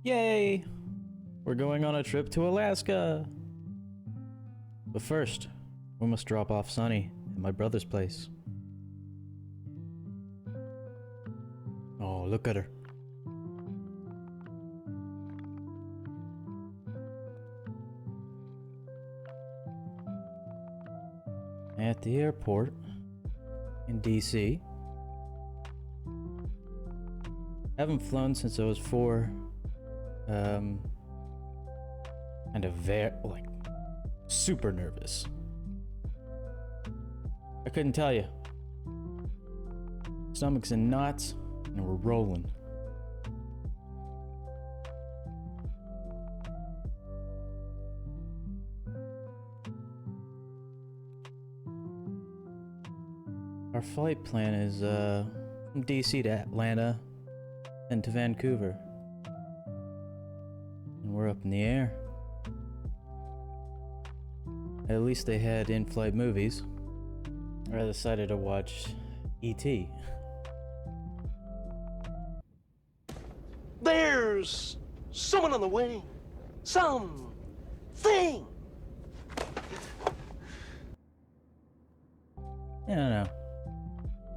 Yay! We're going on a trip to Alaska! But first, we must drop off Sunny at my brother's place. Oh, look at her. At the airport in DC. Haven't flown since I was 4. Kind of super nervous. I couldn't tell you. Stomach's in knots and we're rolling. Our flight plan is from DC to Atlanta and to Vancouver. And we're up in the air. At least they had in-flight movies. I decided to watch E.T. There's someone on the way. Something. I don't know.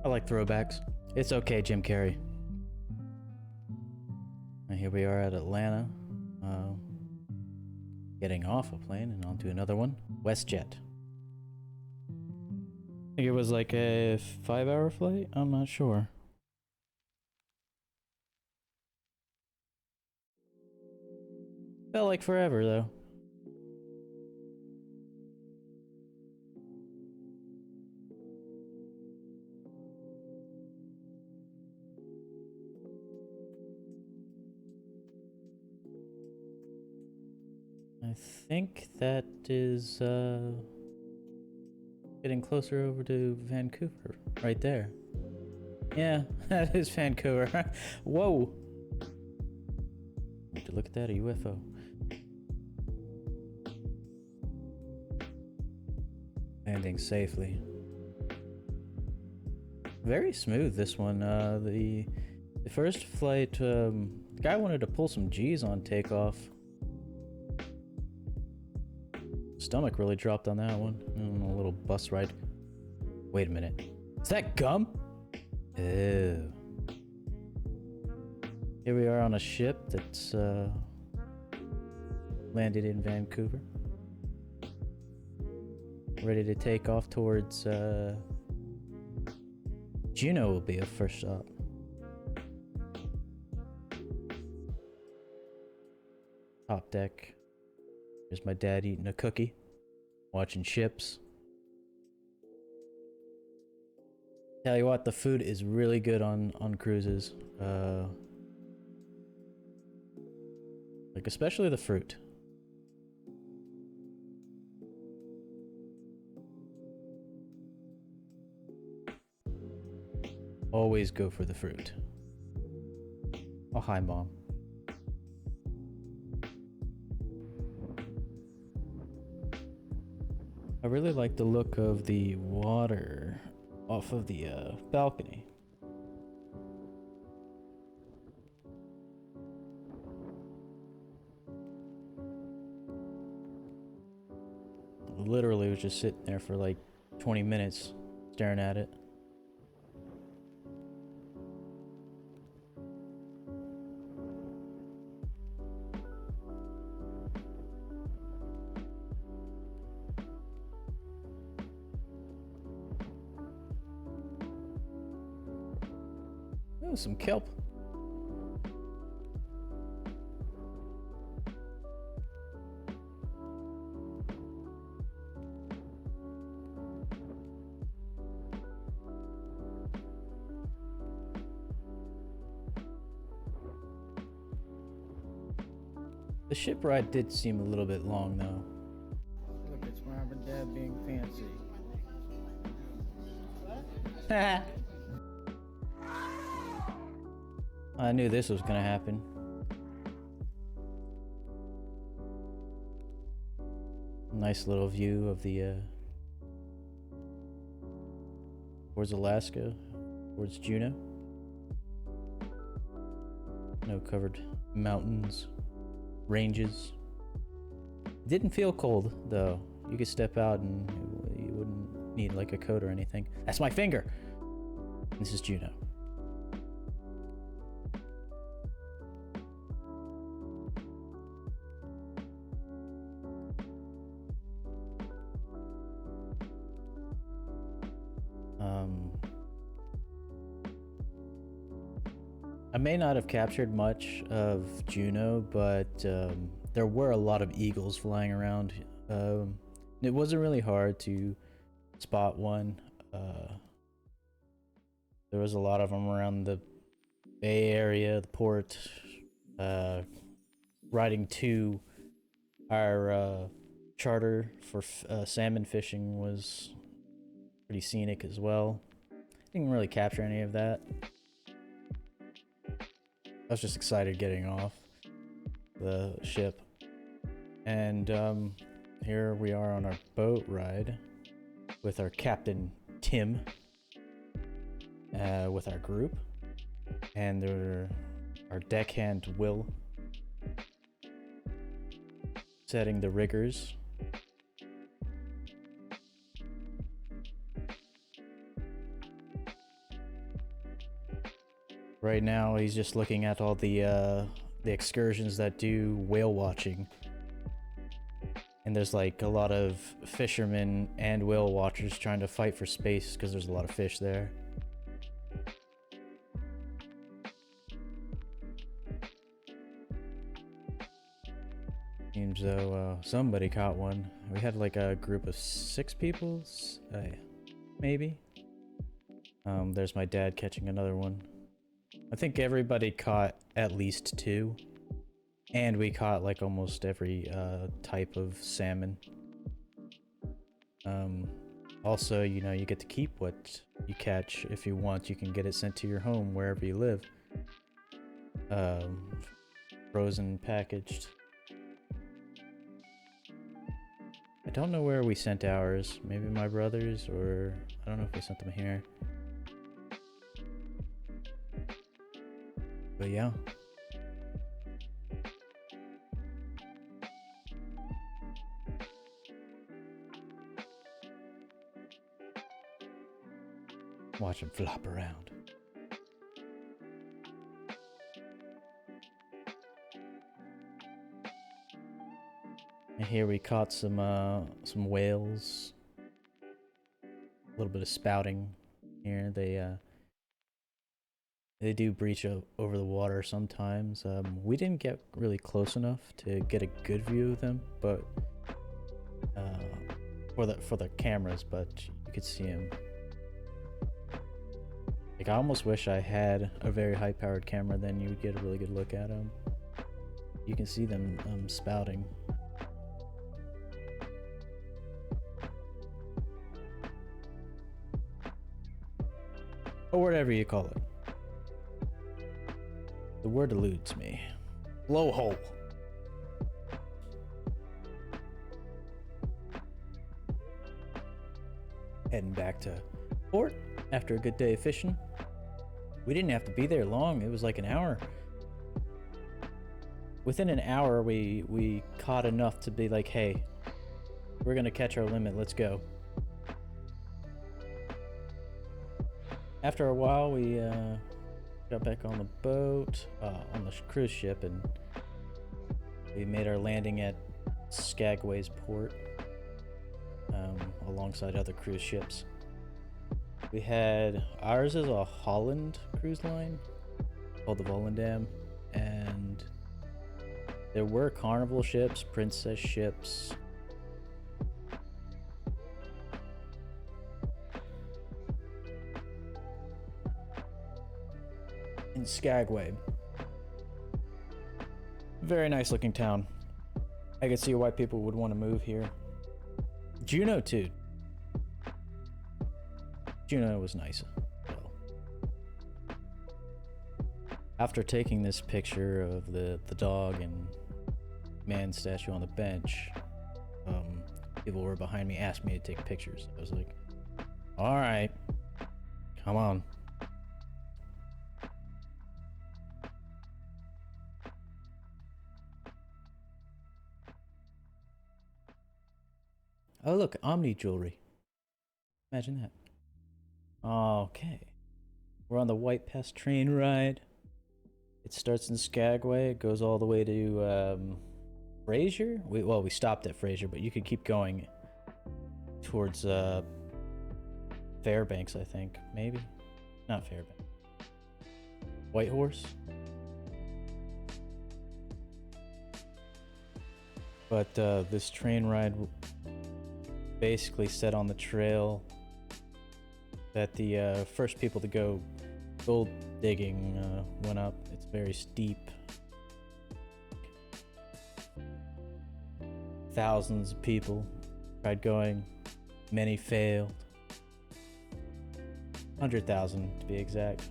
I like throwbacks. It's okay, Jim Carrey. And here we are at Atlanta. Getting off a plane and onto another one. WestJet. I think it was like a 5-hour flight? I'm not sure. Felt like forever though. I think that is getting closer over to Vancouver, right there. Yeah, that is Vancouver. Whoa! Need to look at that, a UFO. Landing safely. Very smooth, this one. The first flight, the guy wanted to pull some G's on takeoff. Stomach really dropped on that one. A little bus ride. Wait a minute. Is that gum? Ew. Here we are on a ship that's landed in Vancouver. Ready to take off towards Juneau will be a first stop. Top deck. There's my dad eating a cookie, watching ships. Tell you what, the food is really good on cruises. Like especially the fruit. Always go for the fruit. Oh, hi, Mom. I really like the look of the water off of the balcony. Literally was just sitting there for like 20 minutes staring at it. Oh, some kelp. The ship ride did seem a little bit long though. Look, it's Mom and Dad being fancy. I knew this was gonna happen. Nice little view of the towards Alaska, towards Juneau. snow-covered mountains, ranges. It didn't feel cold though. You could step out and you wouldn't need like a coat or anything. That's my finger. This is Juno. I may not have captured much of Juno, but there were a lot of eagles flying around. It wasn't really hard to spot one. There was a lot of them around the Bay Area, the port. Riding to our charter for salmon fishing was pretty scenic as well. Didn't really capture any of that. I was just excited getting off the ship. And here we are on our boat ride with our captain Tim, with our group, and our deckhand Will, setting the riggers. Right now, he's just looking at all the excursions that do whale watching. And there's like a lot of fishermen and whale watchers trying to fight for space because there's a lot of fish there. Seems though somebody caught one. We had like a group of 6 people, maybe. There's my dad catching another one. I think everybody caught at least 2, and we caught like almost every type of salmon. Also, you know, you get to keep what you catch if you want. You can get it sent to your home wherever you live. Frozen, packaged. I don't know where we sent ours. Maybe my brother's, or I don't know if we sent them here. But yeah. Watch him flop around. And here we caught some whales. A little bit of spouting here. They do breach over the water sometimes. We didn't get really close enough to get a good view of them, but for the cameras, but you could see them. Like, I almost wish I had a very high-powered camera, then you would get a really good look at them. You can see them spouting. Or whatever you call it. The word eludes me. Blowhole. Heading back to port after a good day of fishing. We didn't have to be there long. It was like an hour. Within an hour, we caught enough to be like, hey, we're gonna catch our limit. Let's go. After a while, we got back on the boat, on the cruise ship, and we made our landing at Skagway's port, alongside other cruise ships. We had, ours is a Holland cruise line called the Volendam, and there were Carnival ships, Princess ships. In Skagway. Very nice looking town. I could see why people would want to move here. Juneau too. Juneau was nice. Well, after taking this picture of the dog and man statue on the bench, people were behind me, asked me to take pictures. I was like, all right, come on. Oh look, Omni jewelry. Imagine that. Okay. We're on the White Pass train ride. It starts in Skagway, it goes all the way to Fraser. We stopped at Fraser, but you could keep going towards Fairbanks, I think. Maybe. Not Fairbanks. Whitehorse. But this train ride basically set on the trail that the first people to go gold digging went up. It's very steep. Thousands of people tried going. Many failed. 100,000 to be exact.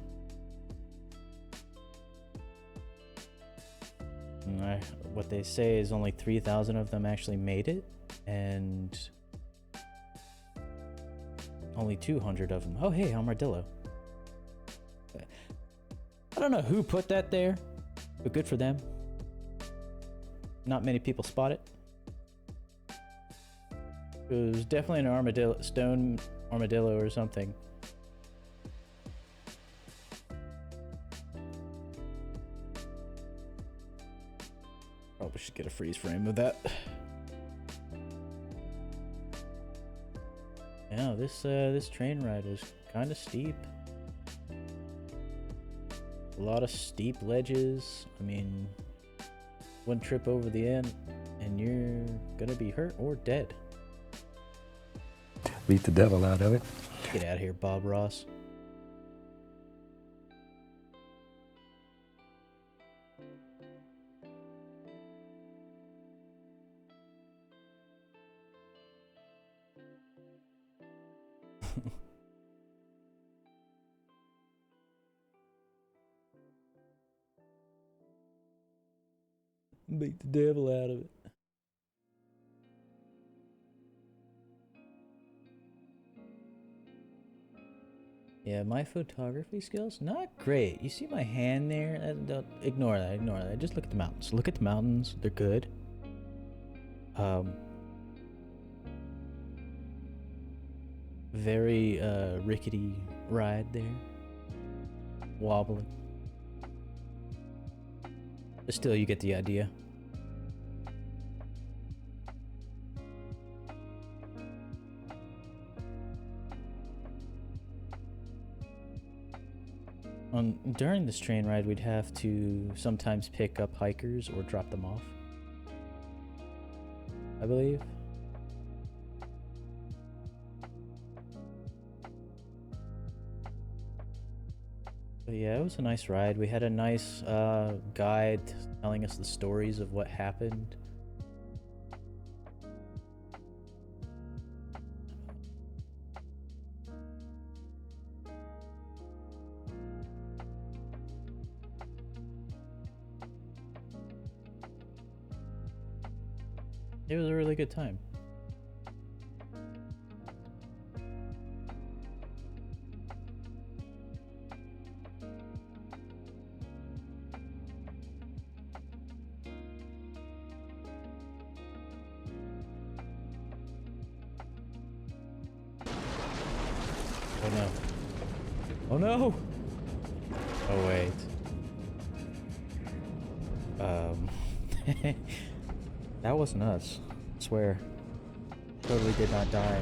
And what they say is only 3,000 of them actually made it, and only 200 of them. Oh, hey, armadillo. I don't know who put that there, but good for them. Not many people spot it. It was definitely an armadillo, stone armadillo or something. Probably should get a freeze frame of that. Yeah, this train ride was kind of steep. A lot of steep ledges. I mean, one trip over the end and you're gonna be hurt or dead. Beat the devil out of it. Get out of here, Bob Ross. Beat the devil out of it. Yeah, my photography skills, not great. You see my hand there? Don't ignore that, ignore that. Just look at the mountains. Look at the mountains, they're good. Very rickety ride there. Wobbling. But still, you get the idea. During this train ride, we'd have to sometimes pick up hikers or drop them off, I believe. But yeah, it was a nice ride. We had a nice guide telling us the stories of what happened. It was a really good time. Oh no. Oh no! Oh wait. That wasn't us. I swear. Totally did not die.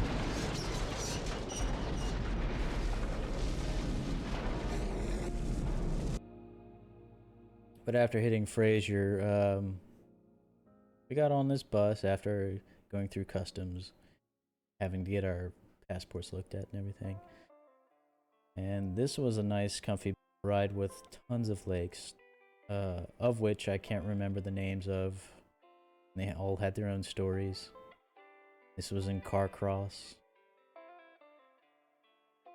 But after hitting Fraser, we got on this bus after going through customs, having to get our passports looked at and everything. And this was a nice, comfy ride with tons of lakes, of which I can't remember the names of. They all had their own stories. This was in Carcross.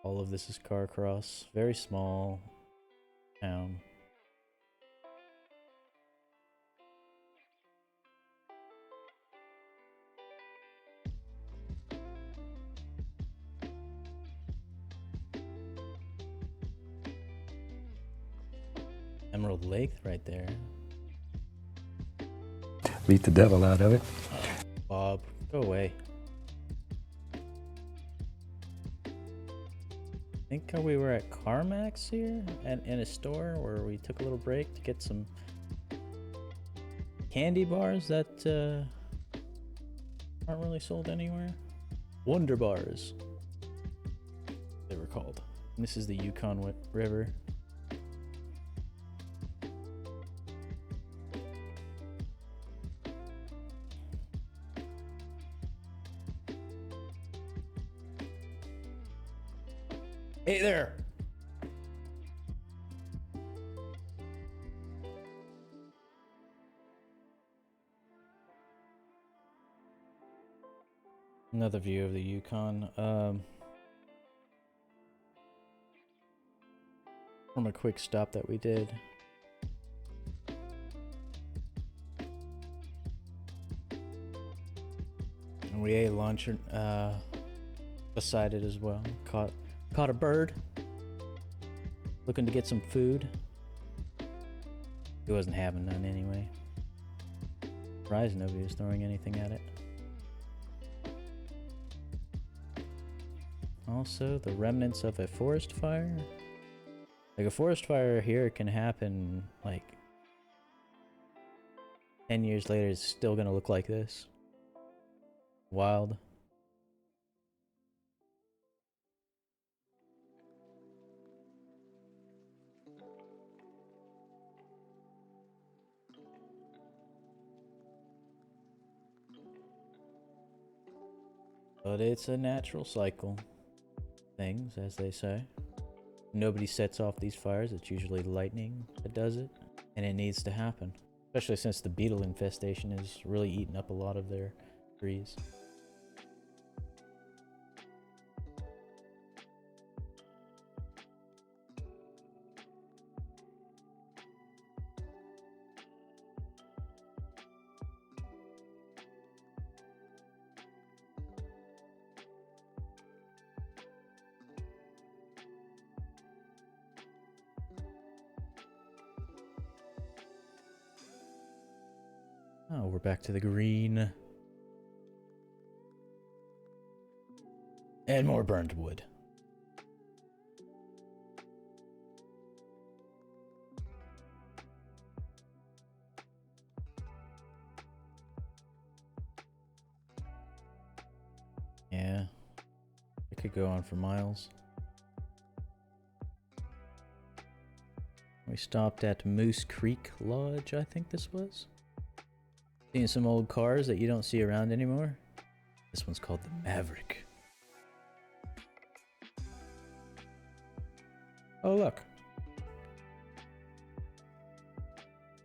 All of this is Carcross. Very small town. Emerald Lake right there. Beat the devil out of it. Bob, go away. think we were at CarMax here, and in a store where we took a little break to get some candy bars that aren't really sold anywhere. Wonder bars, they were called. And this is the Yukon River. Hey there! Another view of the Yukon. From a quick stop that we did. And we ate lunch beside it as well. Caught a bird. Looking to get some food. He wasn't having none anyway. Surprised nobody was throwing anything at it. Also, the remnants of a forest fire. Like, a forest fire here can happen, like, 10 years later, it's still gonna look like this. Wild. But it's a natural cycle. Things, as they say. Nobody sets off these fires, it's usually lightning that does it. And it needs to happen. Especially since the beetle infestation is really eating up a lot of their trees. Oh, we're back to the green. And more burned wood. Yeah. It could go on for miles. We stopped at Moose Creek Lodge, I think this was. Seeing some old cars that you don't see around anymore. This one's called the Maverick. Oh, look.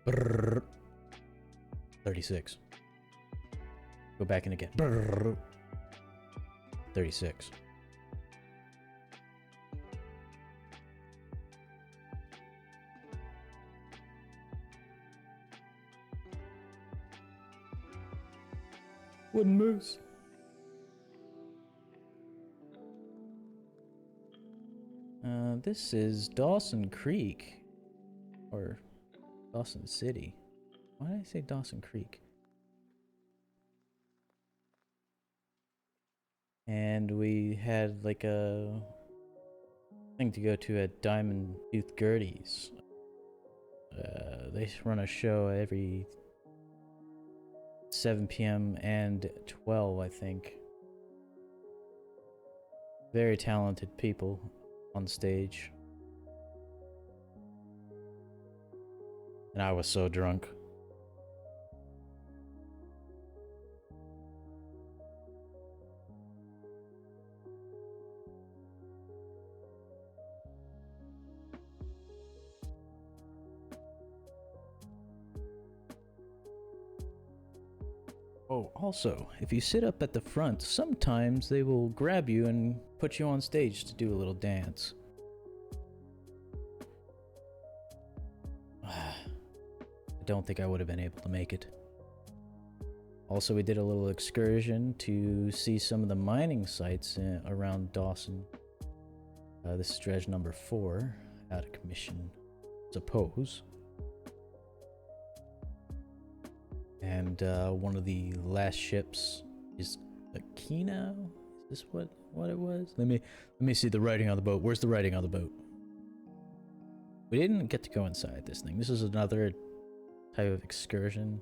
Brrr. 36. Go back in again. Brrr. 36. Wooden moose. This is Dawson Creek. Or Dawson City. Why did I say Dawson Creek? And we had like a thing to go to at Diamond Tooth Gerties. They run a show every 7 p.m. and 12, I think. Very talented people on stage. And I was so drunk. Oh, also, if you sit up at the front, sometimes they will grab you and put you on stage to do a little dance. I don't think I would have been able to make it. Also, we did a little excursion to see some of the mining sites around Dawson. This is dredge number 4, out of commission, suppose. And one of the last ships is Aquino, is this what it was? Let me see the writing on the boat. Where's the writing on the boat? We didn't get to go inside this thing. This is another type of excursion,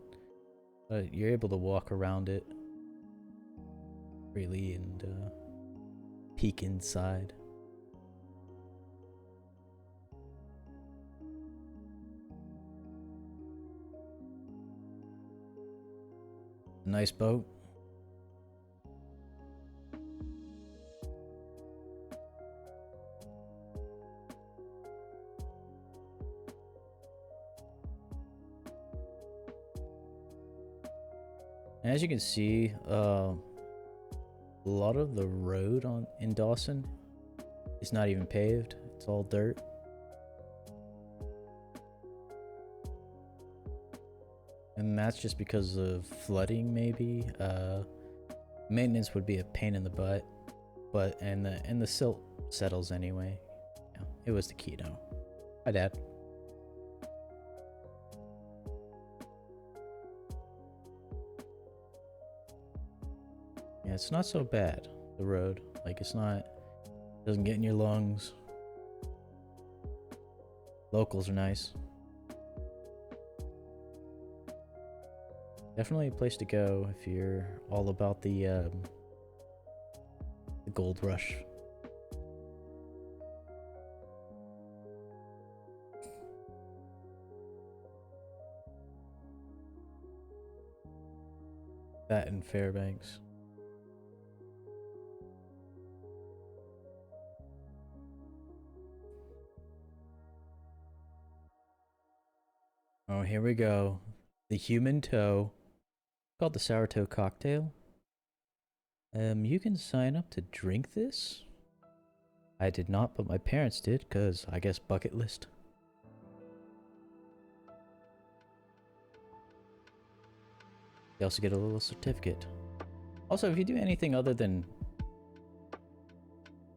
but you're able to walk around it freely and peek inside. Nice boat. As you can see, a lot of the road in Dawson is not even paved. It's all dirt. And that's just because of flooding, maybe. Maintenance would be a pain in the butt, but and the silt settles anyway. Yeah, it was the Keno. Hi, Dad. Yeah, it's not so bad, the road. Like, it's not, doesn't get in your lungs. Locals are nice. Definitely a place to go if you're all about the gold rush. That in Fairbanks. Oh, here we go. The human toe. Called the sour toe cocktail. You can sign up to drink this? I did not, but my parents did, cause I guess bucket list. You also get a little certificate. Also, if you do anything other than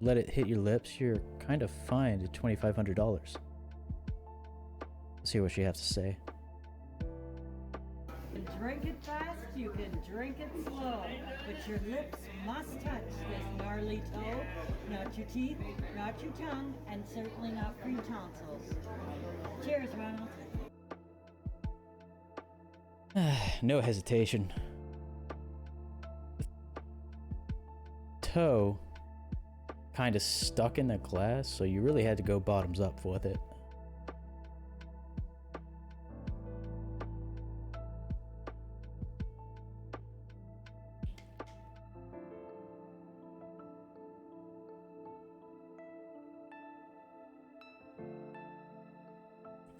let it hit your lips, you're kind of fined at $2,500. Let's see what she has to say. Drink it fast, you can drink it slow, but your lips must touch this gnarly toe, not your teeth, not your tongue, and certainly not for your tonsils. Cheers, Ronald. No hesitation. Toe kind of stuck in the glass, so you really had to go bottoms up with it.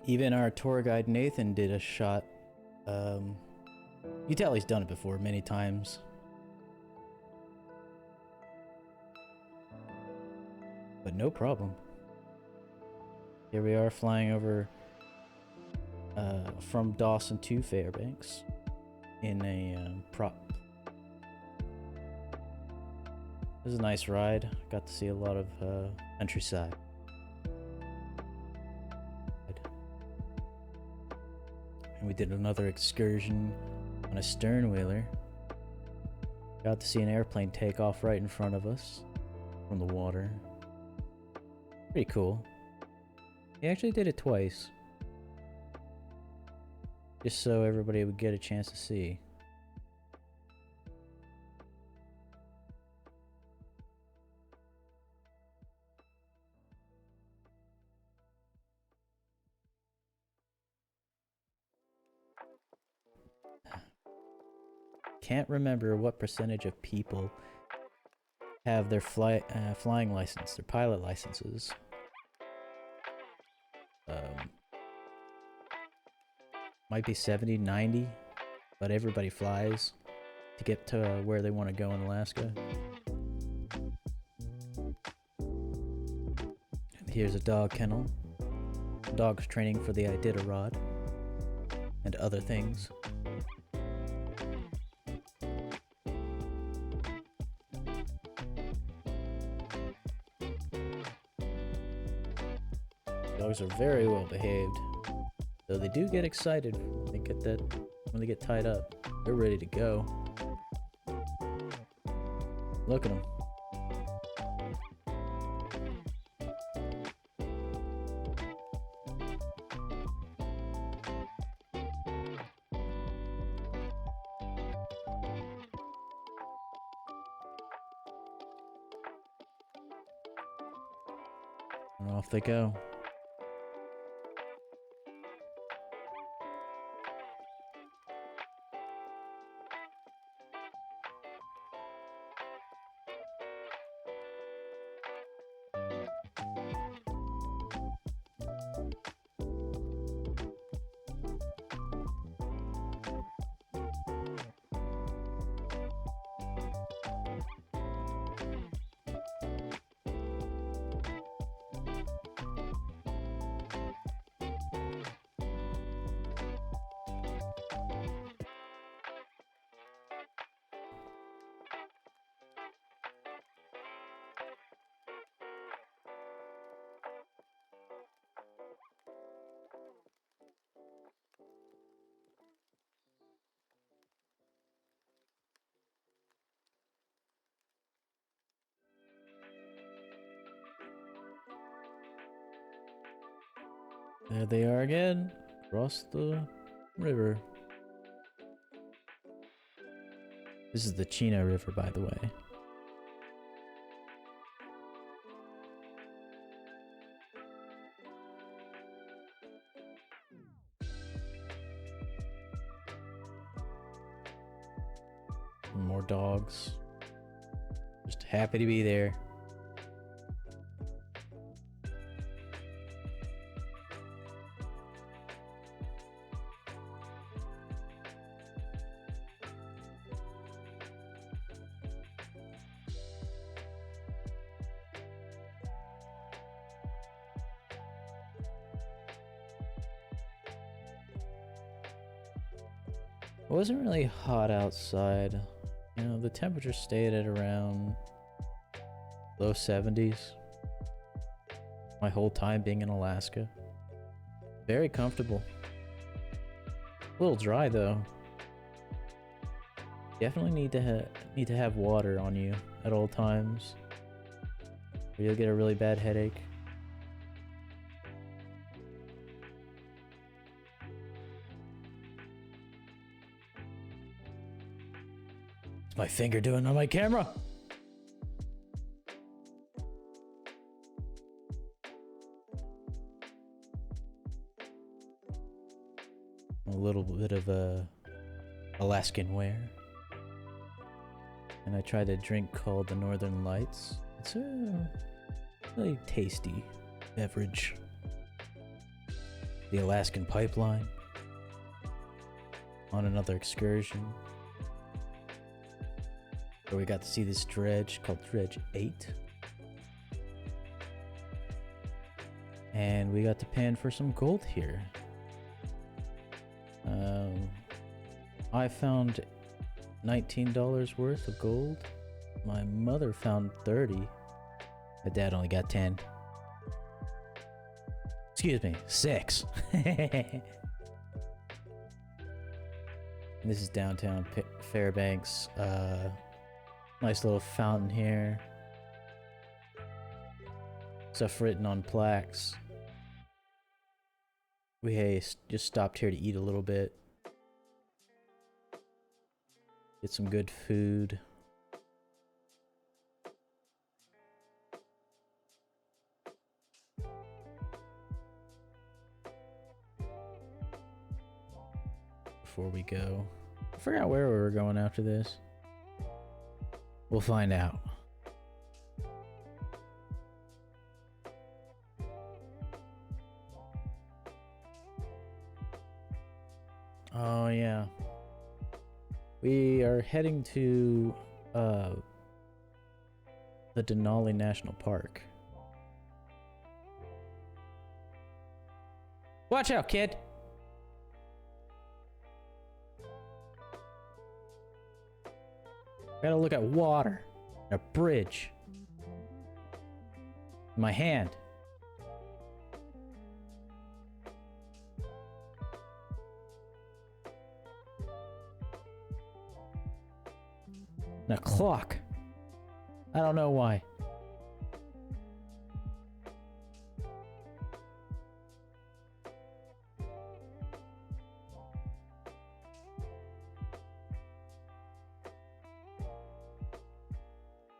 Even our tour guide Nathan did a shot. You tell he's done it before many times. But no problem. Here we are flying over from Dawson to Fairbanks in a prop. It was a nice ride. Got to see a lot of countryside. And we did another excursion on a sternwheeler. Got to see an airplane take off right in front of us from the water. Pretty cool. He actually did it twice. Just so everybody would get a chance to see. Can't remember what percentage of people have their flying license, their pilot licenses. Might be 70, 90, but everybody flies to get to where they want to go in Alaska. And here's a dog kennel. Dog's training for the Iditarod and other things. Dogs are very well behaved, though they do get excited when they get tied up. They're ready to go. Look at them. Off they go. There they are again, across the river. This is the Chino River, by the way. More dogs. Just happy to be there. It wasn't really hot outside. You know, the temperature stayed at around low 70s. My whole time being in Alaska. Very comfortable. A little dry though. Definitely need to have water on you at all times, or you'll get a really bad headache. What's my finger doing on my camera? A little bit of Alaskan wear. And I tried a drink called the Northern Lights. It's a really tasty beverage. The Alaskan Pipeline. On another excursion, where we got to see this dredge called Dredge 8. And we got to pan for some gold here. I found $19 worth of gold. My mother found 30. My dad only got 10. Excuse me, 6. This is downtown Fairbanks. Nice little fountain here. Stuff written on plaques. We just stopped here to eat a little bit. Get some good food. Before we go. I forgot where we were going after this. We'll find out. Oh yeah. We are heading to the Denali National Park. Watch out, kid! Gotta look at water. A bridge. My hand. And a clock. I don't know why.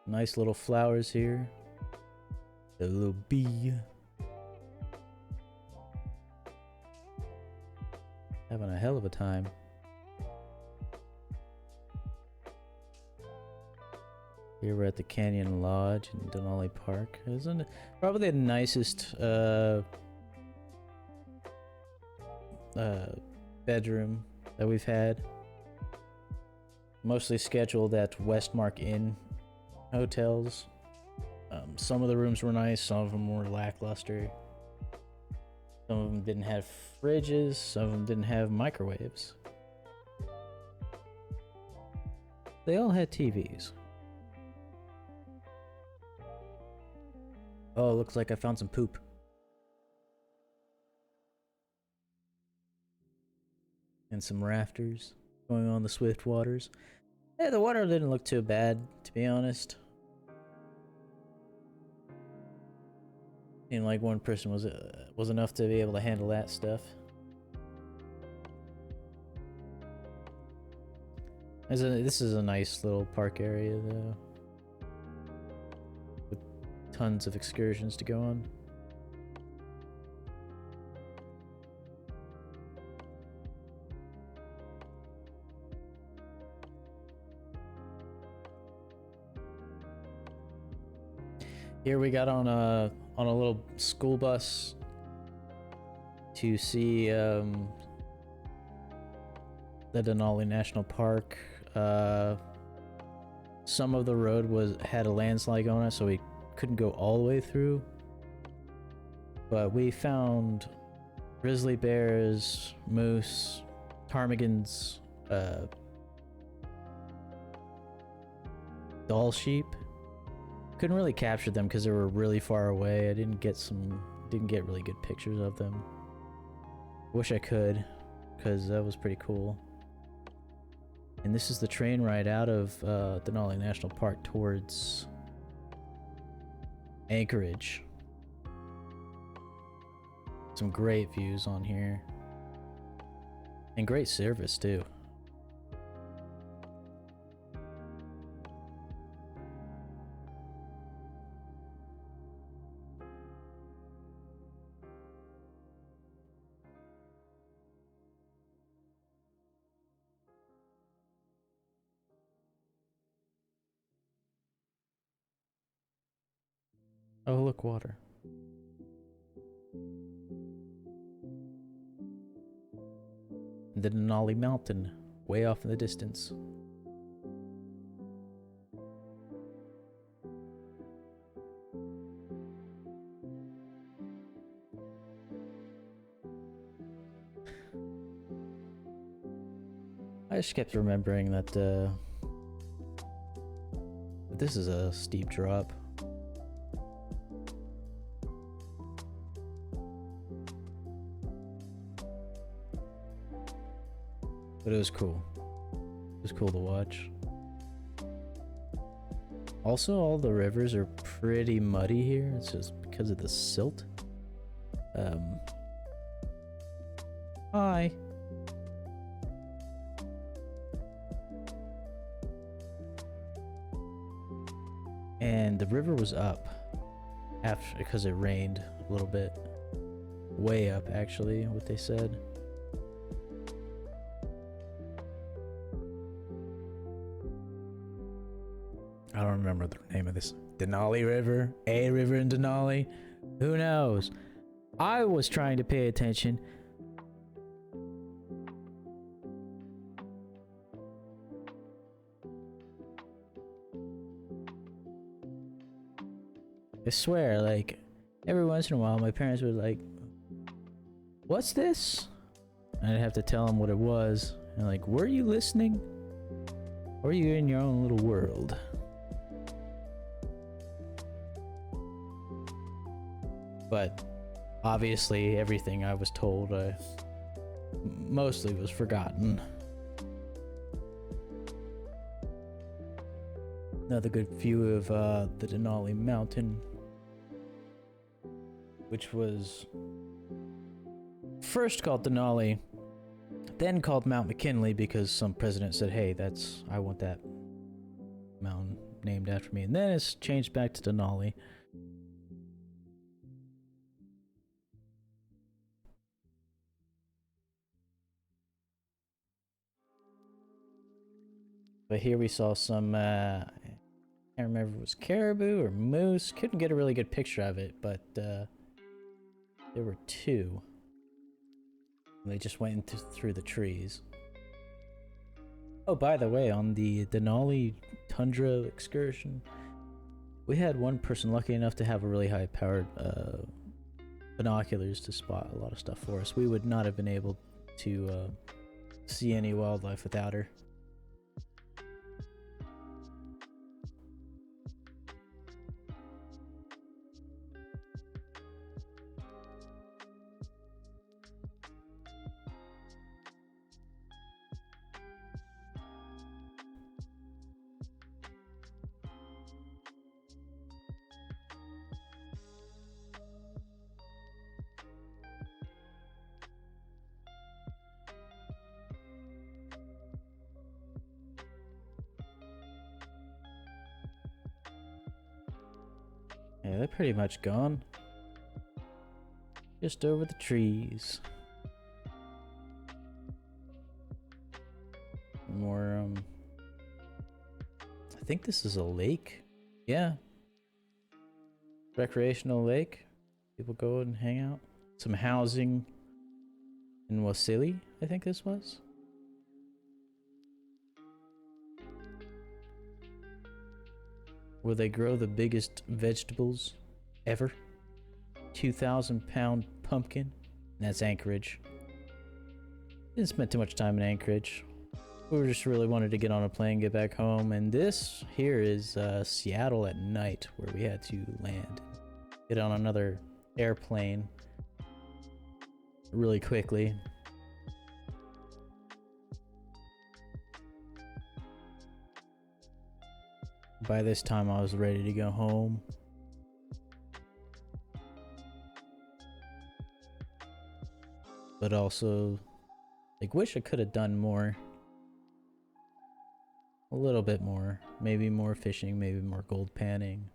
Nice little flowers here. A little bee. having a hell of a time. Here we're at the Canyon Lodge in Denali Park. Isn't it probably the nicest bedroom that we've had? Mostly scheduled at Westmark Inn hotels. Some of the rooms were nice, some of them were lackluster. Some of them didn't have fridges, some of them didn't have microwaves. They all had TVs. Oh, looks like I found some poop. And some rafters going on the swift waters. Yeah, the water didn't look too bad, to be honest. Seemed like one person was enough to be able to handle that stuff. This is a nice little park area, though. With tons of excursions to go on. Here we got on a little school bus to see the Denali National Park. Some of the road had a landslide on it, so we couldn't go all the way through. But we found grizzly bears, moose, ptarmigans, doll sheep. Couldn't really capture them because they were really far away. I didn't get really good pictures of them. Wish I could, because that was pretty cool. And this is the train ride out of Denali National Park towards Anchorage. Some great views on here. And great service too. Oh, look, water. The Denali Mountain, way off in the distance. I just kept remembering that this is a steep drop. But it was cool. It was cool to watch. Also, all the rivers are pretty muddy here. It's just because of the silt. Hi. And the river was up after because it rained a little bit. Way up, actually, what they said. I don't remember the name of this. Denali River? A river in Denali? Who knows? I was trying to pay attention. I swear, like, every once in a while my parents would like, what's this? And I'd have to tell them what it was. And like, were you listening? Or are you in your own little world? But obviously everything I was told mostly was forgotten. Another good view of the Denali Mountain, which was first called Denali, then called Mount McKinley because some president said, hey, I want that mountain named after me. And then it's changed back to Denali. But here we saw some, I can't remember if it was caribou or moose. Couldn't get a really good picture of it, but there were two. And they just went through the trees. Oh, by the way, on the Denali tundra excursion, we had one person lucky enough to have a really high-powered binoculars to spot a lot of stuff for us. We would not have been able to see any wildlife without her. Yeah, they're pretty much gone. Just over the trees. More, I think this is a lake. Yeah. Recreational lake. People go and hang out. Some housing in Wasili, I think this was. Where they grow the biggest vegetables ever. 2,000-pound pumpkin. And that's Anchorage. Didn't spend too much time in Anchorage. We just really wanted to get on a plane, get back home. And this here is Seattle at night, where we had to land. Get on another airplane really quickly. By this time, I was ready to go home. But also, like, wish I could have done more. A little bit more. Maybe more fishing, maybe more gold panning.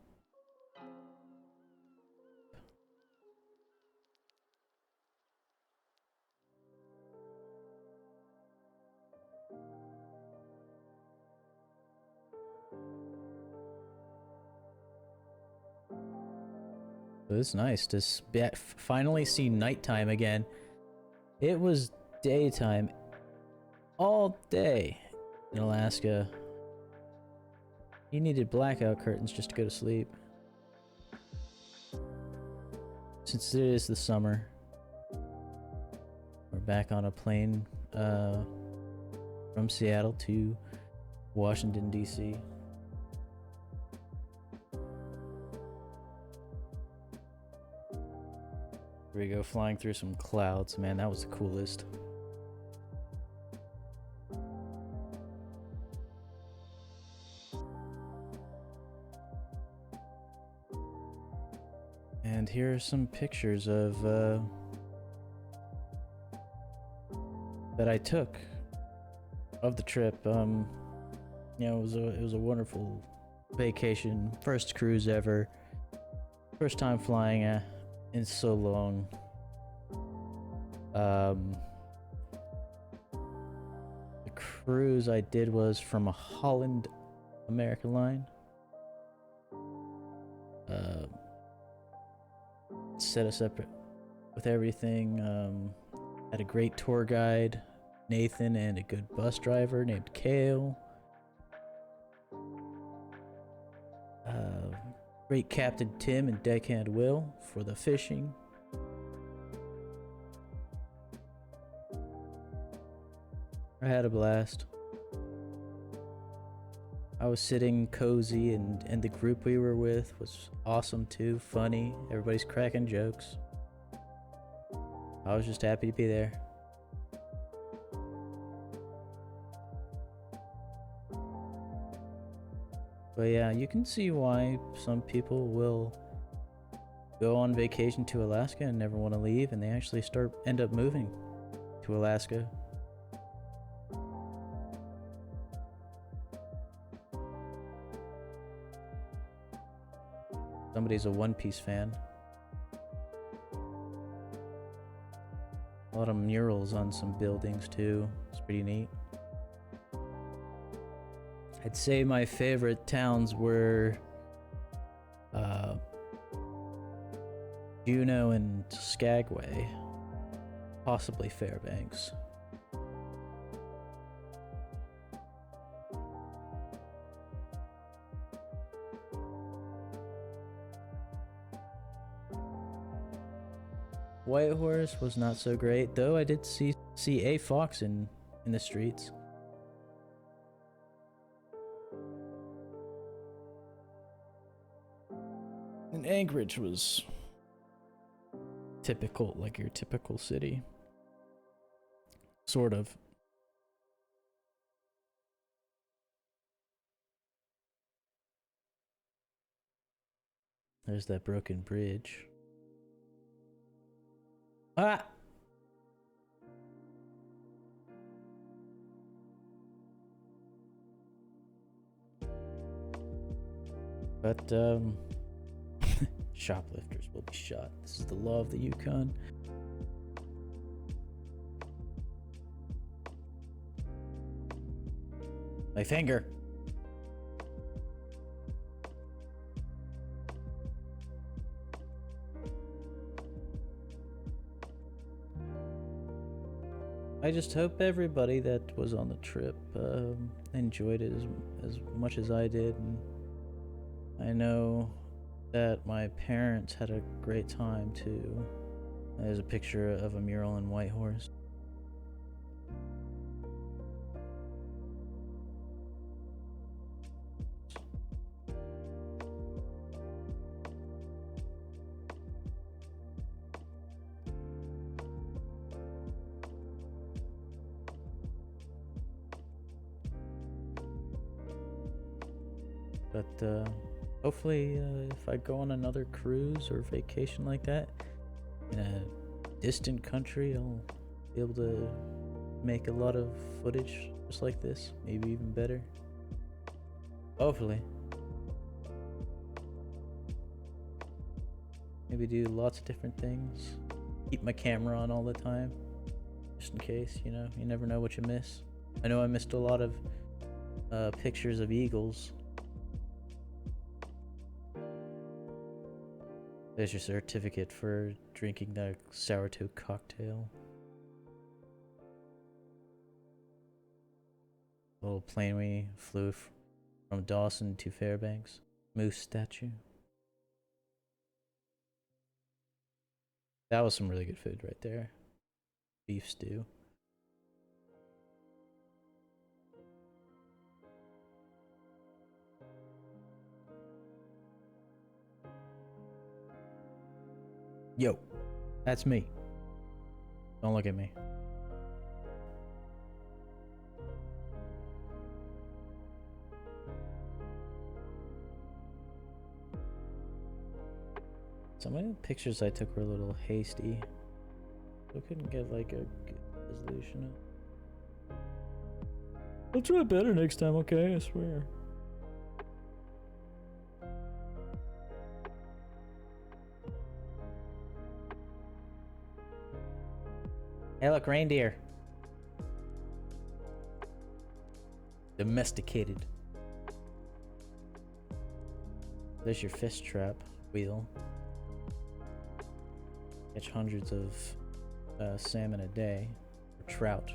It was nice to finally see nighttime again. It was daytime all day in Alaska. You needed blackout curtains just to go to sleep. Since it is the summer, we're back on a plane from Seattle to Washington, D.C. Here we go, flying through some clouds. Man, that was the coolest. And here are some pictures of that I took of the trip. You know, it was a wonderful vacation, first cruise ever, first time flying in so long. The cruise I did was from a Holland American line. Set us up with everything. Had a great tour guide, Nathan, and a good bus driver named Kale. Great Captain Tim and Deckhand Will for the fishing. I had a blast. I was sitting cozy, and the group we were with was awesome too, funny. Everybody's cracking jokes. I was just happy to be there. But yeah, you can see why some people will go on vacation to Alaska and never want to leave, and they actually end up moving to Alaska. Somebody's a One Piece fan. A lot of murals on some buildings too. It's pretty neat. I'd say my favorite towns were Juneau and Skagway, possibly Fairbanks. Whitehorse was not so great, though I did see a fox in the streets. And Anchorage was typical, like your typical city. Sort of. There's that broken bridge. Ah! But, shoplifters will be shot. This is the law of the Yukon. My finger! I just hope everybody that was on the trip enjoyed it as much as I did, and I know that my parents had a great time too. There's a picture of a mural in Whitehorse. But hopefully if I go on another cruise or vacation like that in a distant country, I'll be able to make a lot of footage just like this, maybe even better. Hopefully. Maybe do lots of different things. Keep my camera on all the time, just in case, you know, you never know what you miss. I know I missed a lot of pictures of eagles. There's your certificate for drinking the sourdough cocktail. A little plane we flew from Dawson to Fairbanks. Moose statue. That was some really good food right there. Beef stew. Yo, that's me. Don't look at me. Some of the pictures I took were a little hasty. So I couldn't get like a good resolution. I'll try better next time, okay? I swear. Hey, look, reindeer. Domesticated. There's your fish trap wheel. Catch hundreds of salmon a day, or trout.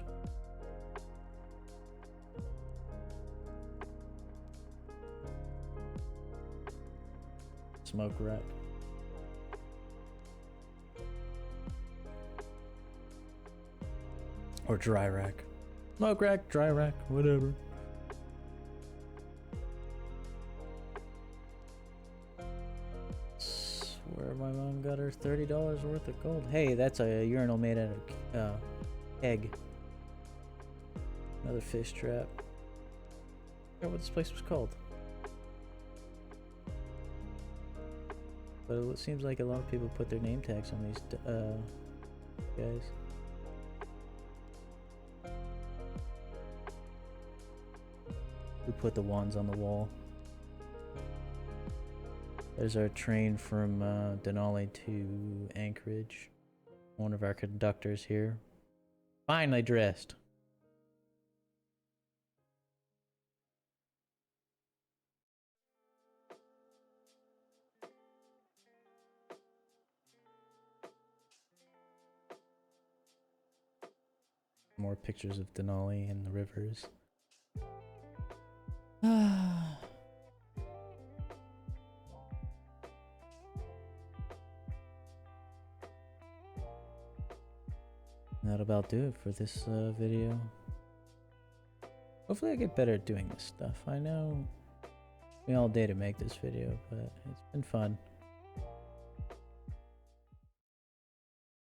Smoke rack. Or dry rack. Smoke rack, dry rack, whatever. That's where my mom got her $30 worth of gold. Hey, that's a urinal made out of egg. Another fish trap. I forgot what this place was called. But it seems like a lot of people put their name tags on these guys. Who put the wands on the wall? There's our train from Denali to Anchorage. One of our conductors here. Finally dressed. more pictures of Denali and the rivers. That'll about do it for this video. Hopefully I get better at doing this stuff. I know it took me all day to make this video, but it's been fun.